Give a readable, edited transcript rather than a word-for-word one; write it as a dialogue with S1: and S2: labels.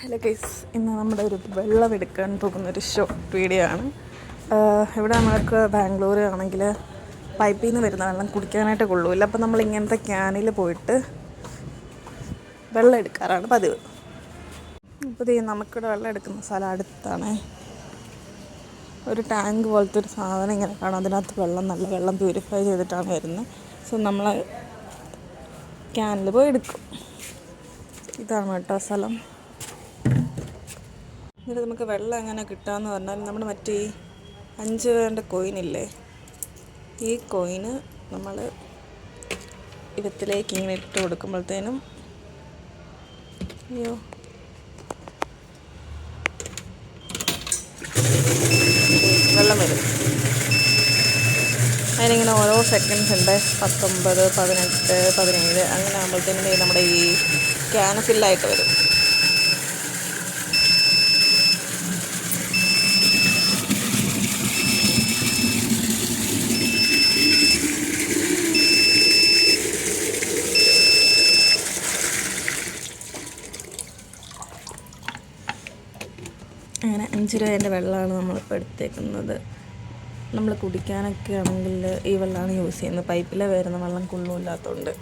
S1: Hello guys, ഇന്ന് നമ്മുടെ ഒരു വെള്ളമെടുക്കാൻ പോകുന്നൊരു ഷോർട്ട് വീഡിയോ ആണ്. ഇവിടെ നമ്മൾക്ക് ബാംഗ്ലൂർ ആണെങ്കിൽ പൈപ്പിൽ നിന്ന് വരുന്ന വെള്ളം കുടിക്കാനായിട്ട് കൊള്ളൂല്ല. അപ്പം നമ്മൾ ഇങ്ങനത്തെ ക്യാനിൽ പോയിട്ട് വെള്ളം എടുക്കാറാണ് പതിവ്. അപ്പോൾ നമുക്കിവിടെ വെള്ളം എടുക്കുന്ന സ്ഥലം അടുത്താണ്. ഒരു ടാങ്ക് പോലത്തെ ഒരു സാധനം ഇങ്ങനെ കാണാം. അതിനകത്ത് നല്ല വെള്ളം പ്യൂരിഫൈ ചെയ്തിട്ടാണ് വരുന്നത്. സോ നമ്മൾ ക്യാനിൽ പോയി എടുക്കും. ഇതാണ് കേട്ടോ സ്ഥലം. എന്നിട്ട് നമുക്ക് വെള്ളം എങ്ങനെ കിട്ടുകയെന്ന് പറഞ്ഞാൽ, നമ്മുടെ മറ്റേ 5 രൂപേൻ്റെ കോയിനില്ലേ, ഈ കോയിന് നമ്മൾ ഇവത്തിലേക്ക് ഇങ്ങനെ ഇട്ട് കൊടുക്കുമ്പോഴത്തേനും വെള്ളം വരും. അതിനിങ്ങനെ ഓരോ സെക്കൻഡ്സ് ഉണ്ട്. 19, 18, 17 അങ്ങനെ ആകുമ്പോഴത്തേനും നമ്മുടെ ഈ ക്യാന് ഫില്ലായിട്ട് വരും. അങ്ങനെ 5 രൂപേൻ്റെ വെള്ളമാണ് നമ്മളിപ്പോൾ എടുത്തേക്കുന്നത്. നമ്മൾ കുടിക്കാനൊക്കെ ആണെങ്കിൽ ഈ വെള്ളമാണ് യൂസ് ചെയ്യുന്നത്. പൈപ്പിലെ വരുന്ന വെള്ളം കൊള്ളുമില്ലാത്തതുകൊണ്ട്.